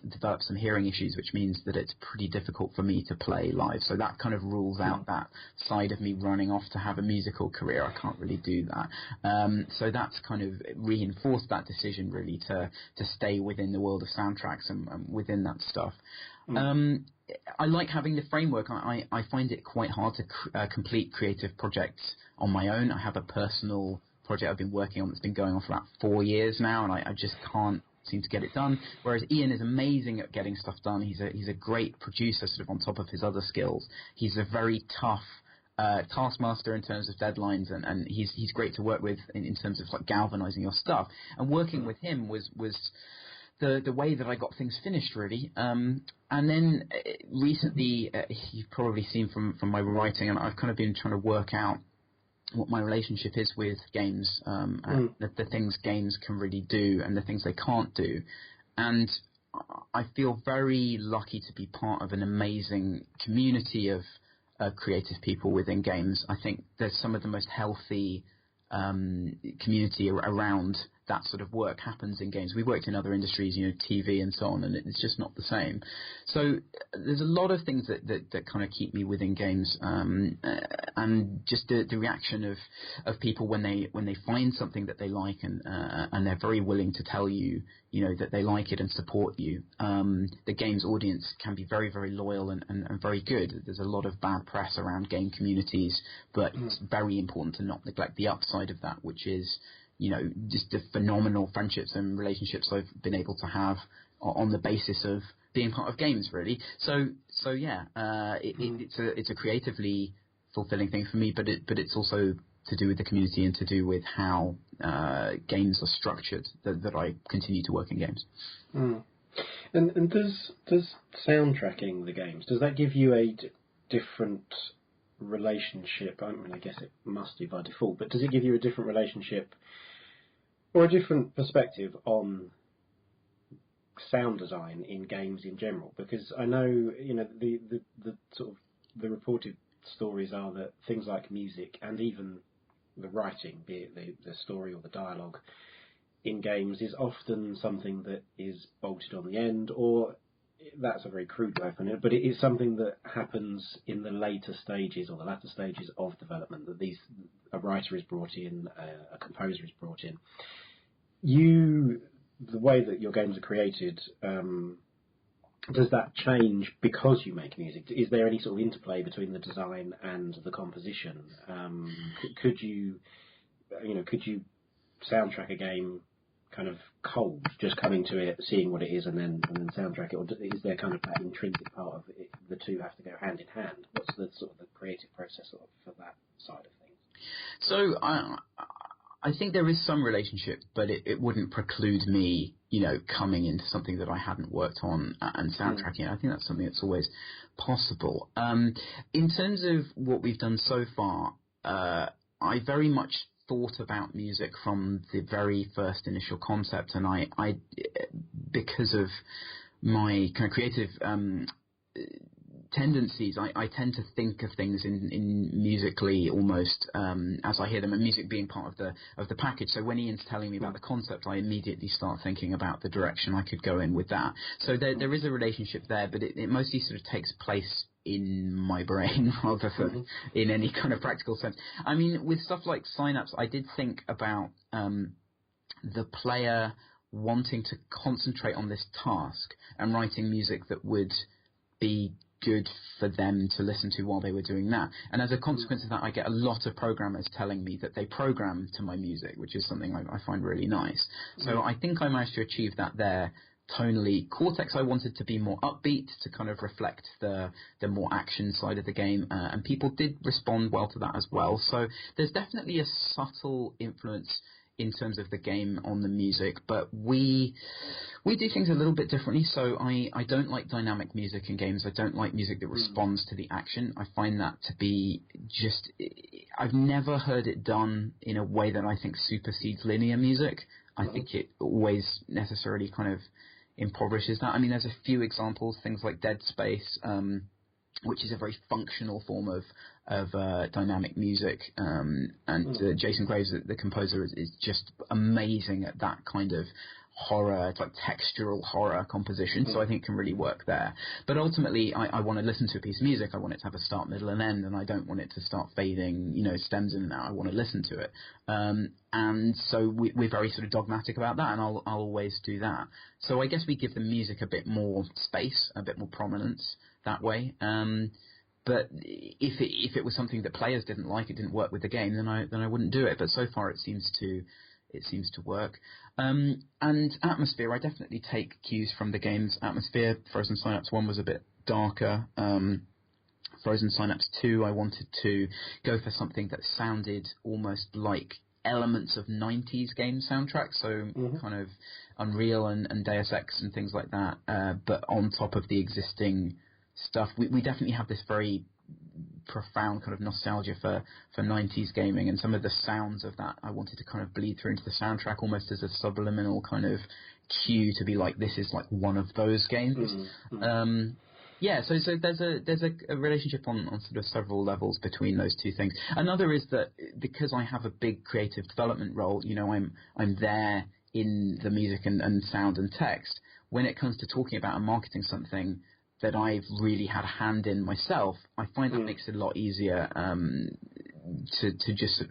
Speaker 2: developed some hearing issues, which means that it's pretty difficult for me to play live. So that kind of rules out that side of me running off to have a musical career. I can't really do that. So that's kind of reinforced that decision, really, to stay within the world of soundtracks and within that stuff. I like having the framework. I find it quite hard to complete creative projects on my own. I have a personal project I've been working on that's been going on for about 4 years now, and I just can't seem to get it done. Whereas Ian is amazing at getting stuff done. He's a great producer, sort of on top of his other skills. He's a very tough taskmaster in terms of deadlines, and he's great to work with in terms of like galvanizing your stuff. And working with him was the way that I got things finished, really. And then recently, you've probably seen from my writing, and I've kind of been trying to work out what my relationship is with games, and the things games can really do and the things they can't do. And I feel very lucky to be part of an amazing community of creative people within games. I think there's some of the most healthy community around that sort of work happens in games. We worked in other industries, TV and so on, and it's just not the same. So there's a lot of things that kind of keep me within games, and just the reaction of people when they find something that they like, and they're very willing to tell you, that they like it and support you. The games audience can be very, very loyal and very good. There's a lot of bad press around game communities, but it's very important to not neglect the upside of that, which is just the phenomenal friendships and relationships I've been able to have on the basis of being part of games, really. So yeah, it's a creatively fulfilling thing for me, but it's also to do with the community and to do with how games are structured that I continue to work in games.
Speaker 3: And does soundtracking the games, does that give you a different relationship? I mean, I guess it must do by default, but does it give you a different relationship or a different perspective on sound design in games in general? Because I know, the sort of the reported stories are that things like music and even the writing, be it the story or the dialogue in games, is often something that is bolted on the end, or that's a very crude way of putting it, but it is something that happens in the later stages or the latter stages of development, that a writer is brought in, a composer is brought in. The way that your games are created, does that change because you make music? Is there any sort of interplay between the design and the composition? Could you soundtrack a game kind of cold, just coming to it, seeing what it is, and then soundtrack it, or is there kind of that intrinsic part of it? The two have to go hand in hand. What's the sort of the creative process for that side of things?
Speaker 2: So I think there is some relationship, but it wouldn't preclude me, coming into something that I hadn't worked on and soundtracking. I think that's something that's always possible. In terms of what we've done so far, I very much thought about music from the very first initial concept, and I because of my kind of creative tendencies, I tend to think of things in musically almost as I hear them, and music being part of the package. So when Ian's telling me about the concept, I immediately start thinking about the direction I could go in with that. So there is a relationship there, but it mostly sort of takes place in my brain rather than in any kind of practical sense. I mean, with stuff like Synapse, I did think about the player wanting to concentrate on this task and writing music that would be good for them to listen to while they were doing that. And as a consequence of that, I get a lot of programmers telling me that they program to my music, which is something I find really nice. So I think I managed to achieve that there. Tonally, Cortex I wanted to be more upbeat, to kind of reflect the more action side of the game, and people did respond well to that as well. So there's definitely a subtle influence in terms of the game on the music, but we do things a little bit differently. So I don't like dynamic music in games. I don't like music that responds to the action. I find that to be just... I've never heard it done in a way that I think supersedes linear music. I think it always necessarily kind of impoverishes that. I mean, there's a few examples, things like Dead Space, which is a very functional form of dynamic music, and Jason Graves, the composer, is just amazing at that kind of horror. It's like textural horror composition, so I think it can really work there. But ultimately, I want to listen to a piece of music. I want it to have a start, middle, and end, and I don't want it to start fading, stems in and out. I want to listen to it. And so we're very sort of dogmatic about that, and I'll always do that. So I guess we give the music a bit more space, a bit more prominence that way. But if it was something that players didn't like, it didn't work with the game, then I wouldn't do it. But so far it seems to it seems to work. And atmosphere, I definitely take cues from the game's atmosphere. Frozen Synapse 1 was a bit darker. Frozen Synapse 2, I wanted to go for something that sounded almost like elements of 90s game soundtracks, so kind of Unreal and Deus Ex and things like that, but on top of the existing stuff. We definitely have this very profound kind of nostalgia for 90s gaming, and some of the sounds of that I wanted to kind of bleed through into the soundtrack almost as a subliminal kind of cue to be like, this is like one of those games. Yeah, so there's a relationship on sort of several levels between those two things. Another is that because I have a big creative development role, you know, I'm there in the music and sound and text. When it comes to talking about and marketing something that I've really had a hand in myself, I find that makes it a lot easier to just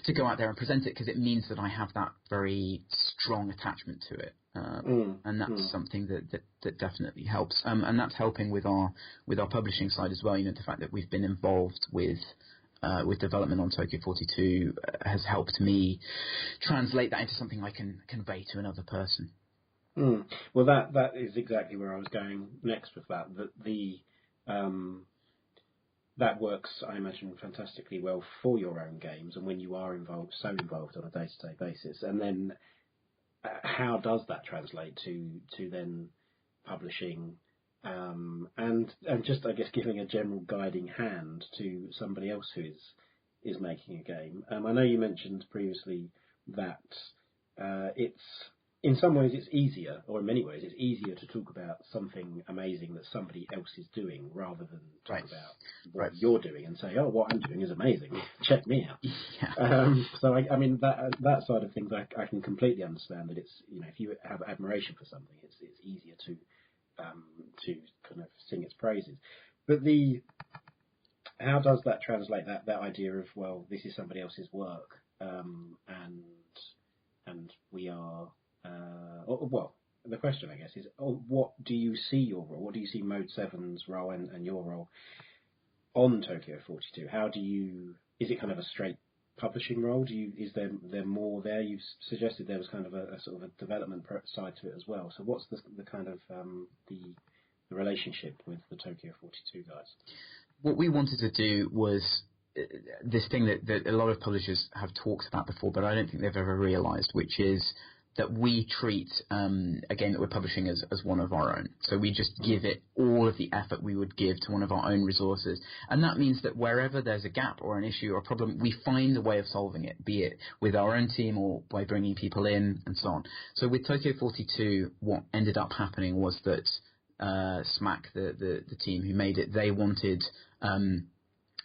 Speaker 2: to go out there and present it, because it means that I have that very strong attachment to it. And that's something that definitely helps. And that's helping with our publishing side as well. You know, the fact that we've been involved with development on Tokyo 42 has helped me translate that into something I can convey to another person.
Speaker 3: Well, that is exactly where I was going next with that. That works, I imagine, fantastically well for your own games, and when you are involved on a day-to-day basis. And then how does that translate to then publishing and just, I guess, giving a general guiding hand to somebody else who is making a game? I know you mentioned previously that it's, in some ways it's easier, or in many ways it's easier to talk about something amazing that somebody else is doing rather than talk about what you're doing and say, oh, what I'm doing is amazing, check me out. So I mean that side of things I can completely understand, that it's, you know, if you have admiration for something, it's easier to kind of sing its praises. But how does that translate, that idea of, well, this is somebody else's work, and we are well, the question, I guess, is, what do you see your role? What do you see Mode 7's role and your role on Tokyo 42? Is it kind of a straight publishing role? Is there more there? You've suggested there was kind of a sort of a development side to it as well. So what's the kind of the relationship with the Tokyo 42 guys?
Speaker 2: What we wanted to do was this thing that a lot of publishers have talked about before, but I don't think they've ever realised, which is that we treat a game that we're publishing as one of our own. So we just give it all of the effort we would give to one of our own resources. And that means that wherever there's a gap or an issue or a problem, we find a way of solving it, be it with our own team or by bringing people in and so on. So with Tokyo 42, what ended up happening was that Smac, the team who made it, they wanted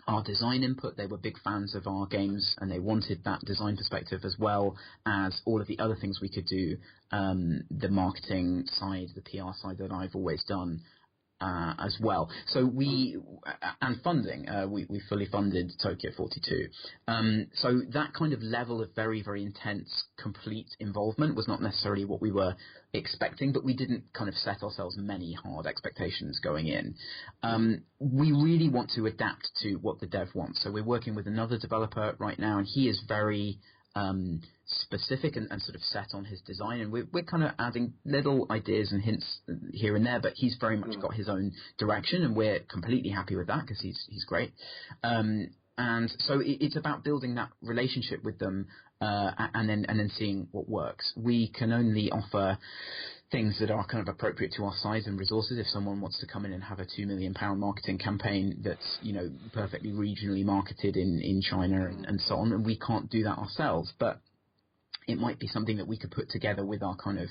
Speaker 2: our design input. They were big fans of our games, and they wanted that design perspective as well as all of the other things we could do, the marketing side, the PR side that I've always done as well. So and funding, we fully funded Tokyo 42. So that kind of level of very, very intense, complete involvement was not necessarily what we were expecting, but we didn't kind of set ourselves many hard expectations going in. We really want to adapt to what the dev wants. So we're working with another developer right now, and he is very specific and sort of set on his design, and we're kind of adding little ideas and hints here and there, but he's very much got his own direction, and we're completely happy with that because he's great. And so it's about building that relationship with them, and then seeing what works. We can only offer things that are kind of appropriate to our size and resources. If someone wants to come in and have a £2 million marketing campaign that's, you know, perfectly regionally marketed in China and so on, and we can't do that ourselves, but it might be something that we could put together with our kind of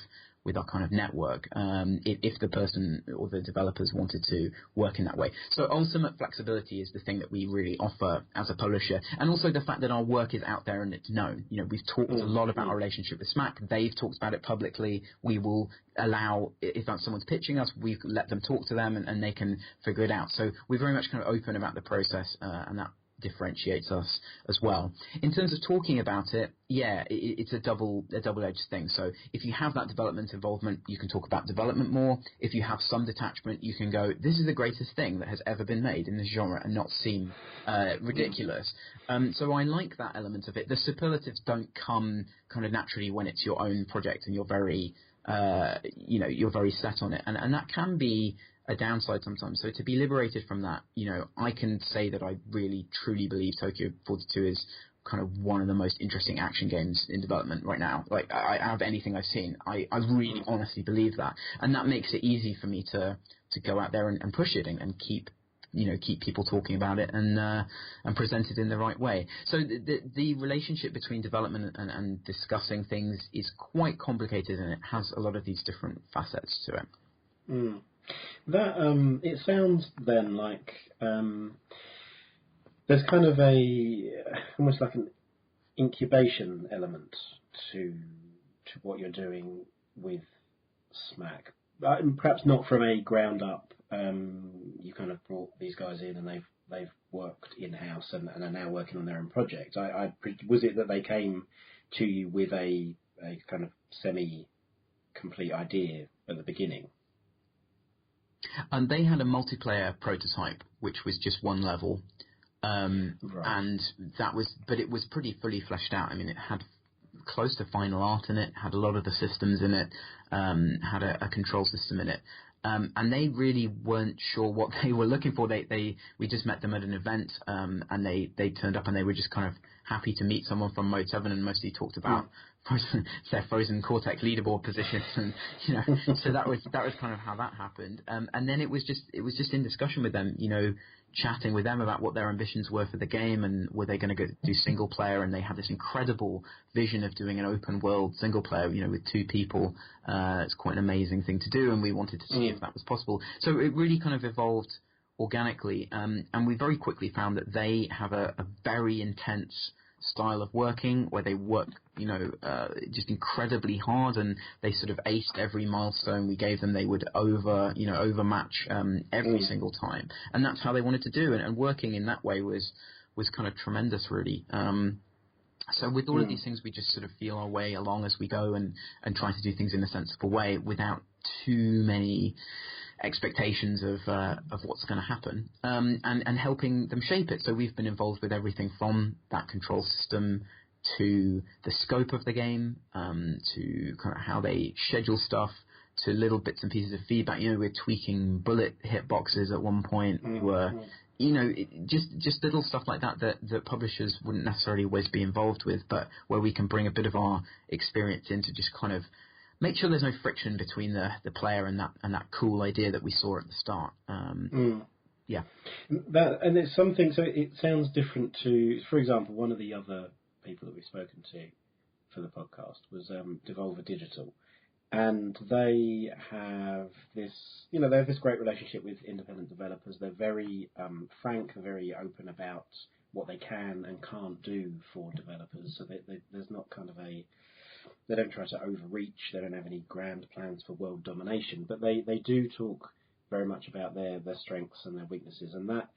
Speaker 2: network, if the person or the developers wanted to work in that way. So ultimate flexibility is the thing that we really offer as a publisher, and also the fact that our work is out there and it's known. You know, we've talked a lot about our relationship with Smac. They've talked about it publicly. We will allow, if someone's pitching us, we let them talk to them and they can figure it out. So we're very much kind of open about the process, and differentiates us as well. In terms of talking about it, it's a double-edged thing. So if you have that development involvement, you can talk about development more. If you have some detachment, you can go, this is the greatest thing that has ever been made in this genre, and not seem ridiculous. So I like that element of it. The superlatives don't come kind of naturally when it's your own project and you're very you're very set on it, and that can be a downside sometimes. So to be liberated from that, I can say that I really truly believe Tokyo 42 is kind of one of the most interesting action games in development right now. Like, out of anything I've seen, I really honestly believe that, and that makes it easy for me to go out there and push it and keep people talking about it and present it in the right way. So the relationship between development and discussing things is quite complicated, and it has a lot of these different facets to it.
Speaker 3: That it sounds then like there's kind of almost like an incubation element to what you're doing with Smac. Perhaps not from a ground up. You kind of brought these guys in and they've worked in house and are now working on their own project. Was it that they came to you with a kind of semi-complete idea at the beginning?
Speaker 2: And they had a multiplayer prototype, which was just one level,
Speaker 3: Right.
Speaker 2: and but it was pretty fully fleshed out. I mean, it had close to final art in it, had a lot of the systems in it, had a control system in it, and they really weren't sure what they were looking for. We just met them at an event, and they turned up and they were just kind of happy to meet someone from Mode 7, and mostly talked about their Frozen Cortex leaderboard positions, and so that was kind of how that happened. And then it was just in discussion with them, chatting with them about what their ambitions were for the game, and were they going to go do single player, and they had this incredible vision of doing an open world single player, with 2 people. It's quite an amazing thing to do, and we wanted to see if that was possible. So it really kind of evolved organically, and we very quickly found that they have a very intense style of working where they work just incredibly hard, and they sort of aced every milestone we gave them. They would overmatch every single time, and that's how they wanted to do, and working in that way was kind of tremendous, really. So with all of these things, we just sort of feel our way along as we go, and try to do things in a sensible way without too many expectations of what's going to happen, and helping them shape it. So we've been involved with everything from that control system to the scope of the game, to kind of how they schedule stuff, to little bits and pieces of feedback. We're tweaking bullet hitboxes at one point. We were, just little stuff like that publishers wouldn't necessarily always be involved with, but where we can bring a bit of our experience in to just kind of make sure there's no friction between the player and that cool idea that we saw at the start. Yeah.
Speaker 3: And it's something, so it sounds different to, for example, one of the other people that we've spoken to for the podcast was Devolver Digital. And they have this, they have this great relationship with independent developers. They're very frank, very open about what they can and can't do for developers. So there's not kind of they don't try to overreach. They don't have any grand plans for world domination, but they do talk very much about their strengths and their weaknesses, and that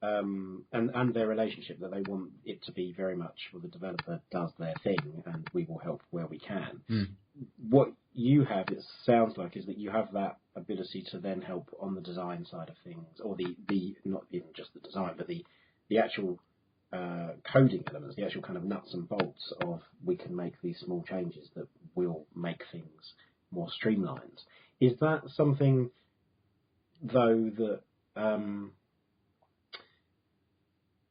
Speaker 3: and their relationship, that they want it to be very much, well, the developer does their thing and we will help where we can. What you have, it sounds like, is that you have that ability to then help on the design side of things, or the not even just the design, but the actual coding elements, the actual kind of nuts and bolts of, we can make these small changes that will make things more streamlined. Is that something, though, that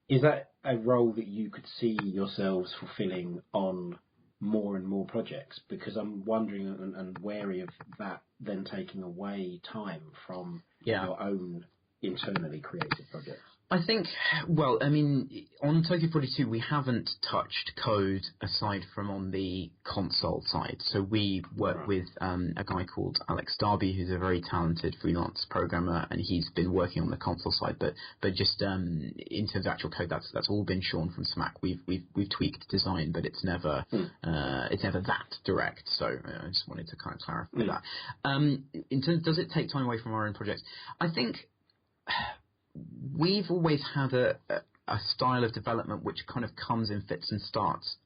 Speaker 3: is that a role that you could see yourselves fulfilling on more and more projects? Because I'm wondering and wary of that then taking away time from your own internally created projects.
Speaker 2: I think, well, I mean, on Tokyo 42, we haven't touched code aside from on the console side. So we work with a guy called Alex Darby, who's a very talented freelance programmer, and he's been working on the console side. But just in terms of actual code, that's all been Sean from Smac. We've tweaked design, but it's never that direct. So I just wanted to kind of clarify that. In terms, does it take time away from our own projects? I think we've always had a a style of development which kind of comes in fits and starts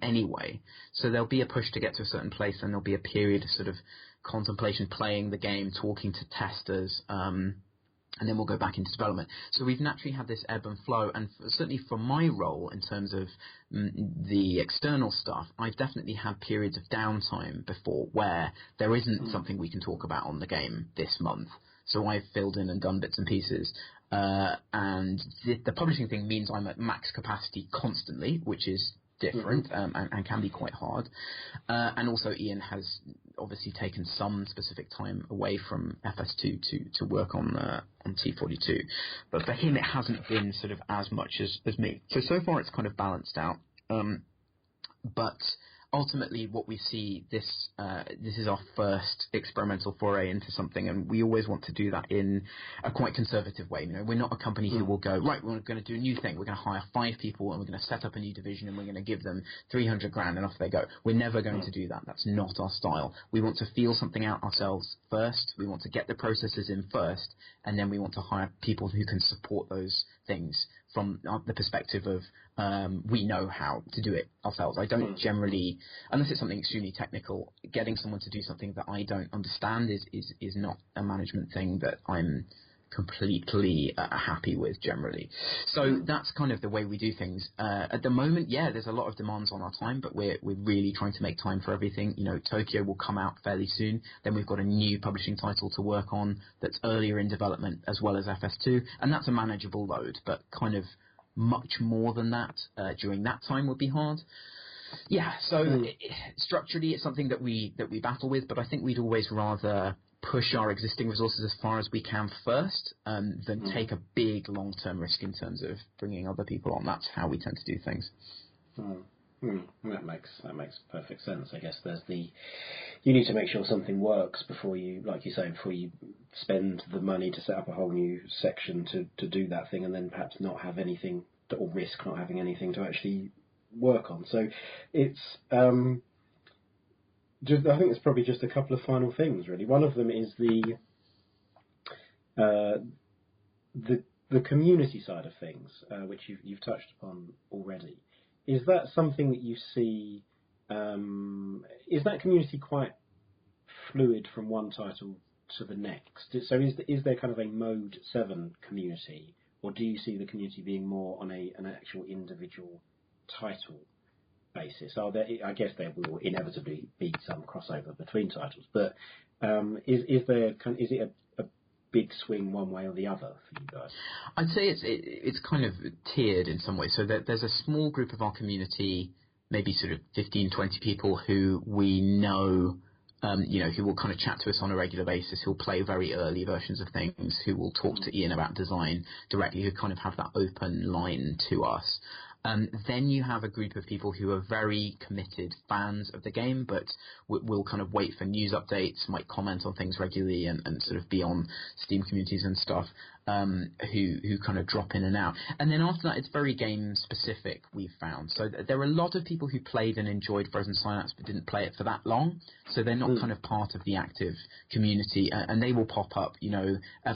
Speaker 2: anyway. So there'll be a push to get to a certain place, and there'll be a period of sort of contemplation, playing the game, talking to testers, and then we'll go back into development. So we've naturally had this ebb and flow, and certainly for my role in terms of the external stuff, I've definitely had periods of downtime before where there isn't something we can talk about on the game this month. So I've filled in and done bits and pieces. And the publishing thing means I'm at max capacity constantly, which is different and can be quite hard. And also Ian has obviously taken some specific time away from FS2 to work on T42. But for him, it hasn't been sort of as much as me. So far it's kind of balanced out. But ultimately what we see, this is our first experimental foray into something, and we always want to do that in a quite conservative way. You know, we're not a company who will go, right, we're going to do a new thing, we're going to hire 5 people and we're going to set up a new division and we're going to give them 300 grand and off they go. We're never going to do that. That's not our style. We want to feel something out ourselves first. We want to get the processes in first, and then we want to hire people who can support those things from the perspective of we know how to do it ourselves. I don't generally, unless it's something extremely technical, getting someone to do something that I don't understand is not a management thing that I'm completely happy with generally. So that's kind of the way we do things. At the moment, yeah, there's a lot of demands on our time, but we're really trying to make time for everything. You know, Tokyo will come out fairly soon. Then we've got a new publishing title to work on that's earlier in development as well as FS2, and that's a manageable load, but kind of much more than that during that time would be hard. Yeah, so structurally it's something that we battle with, but I think we'd always rather push our existing resources as far as we can first than take a big long-term risk in terms of bringing other people on. That's how we tend to do things.
Speaker 3: That makes perfect sense. I guess you need to make sure something works before you, like you say, before you spend the money to set up a whole new section to do that thing, and then perhaps not have anything, or risk not having anything to actually work on. So it's I think it's probably just a couple of final things really. One of them is the community side of things, which you've touched upon already. Is that something that you see? Is that community quite fluid from one title to the next? So is there kind of a Mode 7 community, or do you see the community being more on an actual individual title basis? I guess there will inevitably be some crossover between titles, but is it a big swing one way or the other for you guys?
Speaker 2: I'd say it's kind of tiered in some ways. So there's a small group of our community, maybe sort of 15, 20 people who we know, who will kind of chat to us on a regular basis, who'll play very early versions of things, who will talk to Ian about design directly, who kind of have that open line to us. Then you have a group of people who are very committed fans of the game, but will kind of wait for news updates, might comment on things regularly, and sort of be on Steam communities and stuff, who kind of drop in and out. And then after that, it's very game specific, we've found. So there are a lot of people who played and enjoyed Frozen Synapse but didn't play it for that long, so they're not kind of part of the active community, and they will pop up,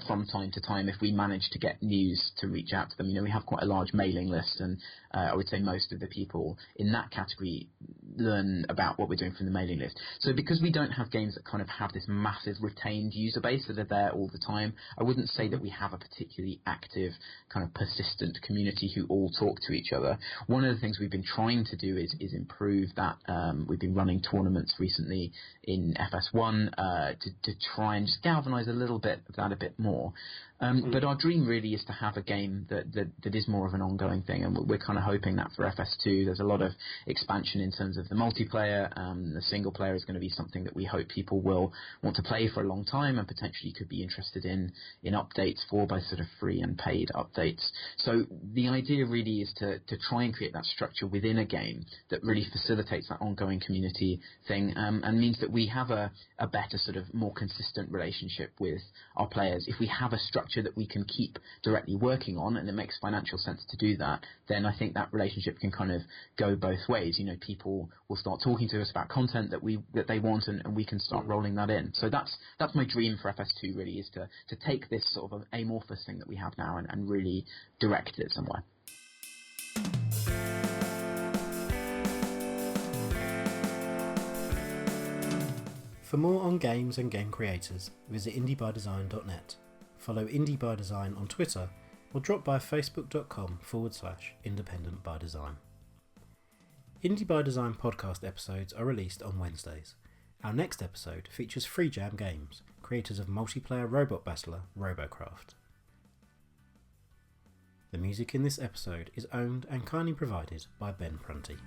Speaker 2: from time to time if we manage to get news to reach out to them. We have quite a large mailing list, and I would say most of the people in that category learn about what we're doing from the mailing list. So because we don't have games that kind of have this massive retained user base that are there all the time, I wouldn't say that we have a particularly active kind of persistent community who all talk to each other. One of the things we've been trying to do is improve that. We've been running tournaments recently in FS1 to try and just galvanise a little bit of that a bit more. But our dream really is to have a game that is more of an ongoing thing, and we're kind of hoping that for FS2. There's a lot of expansion in terms of the multiplayer. The single player is going to be something that we hope people will want to play for a long time, and potentially could be interested in updates for both sort of free and paid updates. So the idea really is to try and create that structure within a game that really facilitates that ongoing community thing, and means that we have a better sort of more consistent relationship with our players. If we have a structure that we can keep directly working on, and it makes financial sense to do that, then I think that relationship can kind of go both ways. People will start talking to us about content that they want, and we can start rolling that in. So that's my dream for FS2 really, is to take this sort of amorphous thing that we have now and really direct it somewhere.
Speaker 1: For more on games and game creators, visit indiebydesign.net, follow Indie by Design on Twitter, or drop by facebook.com/independentbydesign. Indie by Design podcast episodes are released on Wednesdays. Our next episode features Free Jam Games, creators of multiplayer robot battler Robocraft. The music in this episode is owned and kindly provided by Ben Prunty.